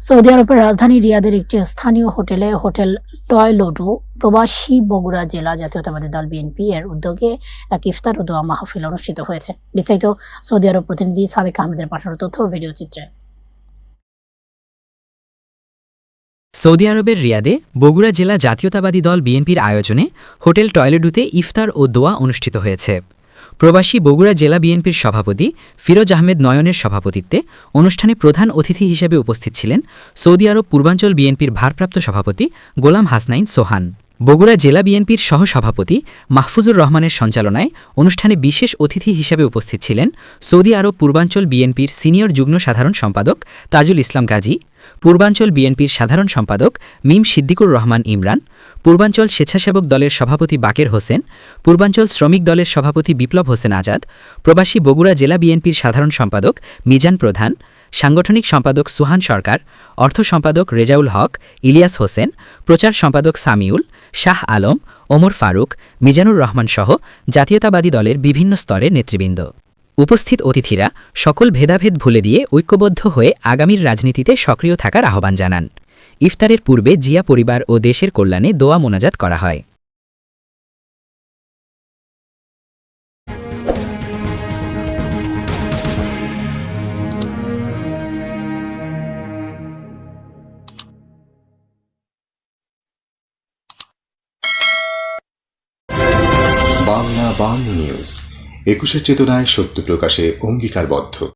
Saudi আরবের রাজধানী রিয়াদের একটি স্থানীয় হোটেলে হোটেল টয়লোডু প্রবাসী বগুড়া জেলা জাতীয়তাবাদী দল বিএনপি এর উদ্যোগে এক ইফতার ও দোয়া মাহফিল অনুষ্ঠিত হয়েছে। বিস্তারিত সৌদি আরব প্রতিনিধি সাদেক আহমেদের পাঠানো তথ্য ও ভিডিও চিত্রে। সৌদি আরবের রিয়াদে বগুড়া জেলা জাতীয়তাবাদী দল বিএনপির আয়োজনে হোটেল টয়লেডুতে ইফতার ও দোয়া অনুষ্ঠিত হয়েছে। প্রবাসী বগুড়া জেলা বিএনপির সভাপতি ফিরোজ আহমেদ নয়নের সভাপতিত্বে অনুষ্ঠানে প্রধান অতিথি হিসেবে উপস্থিত ছিলেন সৌদি আরব পূর্বাঞ্চল বিএনপির ভারপ্রাপ্ত সভাপতি গোলাম হাসনাইন সোহান। বগুড়া জেলা বিএনপির সহসভাপতি মাহফুজুর রহমানের সঞ্চালনায় অনুষ্ঠানে বিশেষ অতিথি হিসেবে উপস্থিত ছিলেন সৌদি আরব পূর্বাঞ্চল বিএনপির সিনিয়র যুগ্ম সাধারণ সম্পাদক তাজুল ইসলাম গাজী, পূর্বাঞ্চল বিএনপির সাধারণ সম্পাদক মিম সিদ্দিকুর রহমান ইমরান, পূর্বাঞ্চল স্বেচ্ছাসেবক দলের সভাপতি বাকের হোসেন, পূর্বাঞ্চল শ্রমিক দলের সভাপতি বিপ্লব হোসেন আজাদ, প্রবাসী বগুড়া জেলা বিএনপির সাধারণ সম্পাদক মিজান প্রধান, সাংগঠনিক সম্পাদক সুহান সরকার, অর্থ সম্পাদক রেজাউল হক, ইলিয়াস হোসেন, প্রচার সম্পাদক সামিউল, শাহ আলম, ওমর ফারুক, মিজানুর রহমান সহ জাতীয়তাবাদী দলের বিভিন্ন স্তরের নেতৃবৃন্দ। উপস্থিত অতিথিরা সকল ভেদাভেদ ভুলে দিয়ে ঐক্যবদ্ধ হয়ে আগামীর রাজনীতিতে সক্রিয় থাকার আহ্বান জানান। ইফতারের পূর্বে জিয়া পরিবার ও দেশের কল্যাণে দোয়া মোনাজাত করা হয়। বাংলা নিউজ ২১ চেতনায় সত্য প্রকাশে অঙ্গীকারবদ্ধ।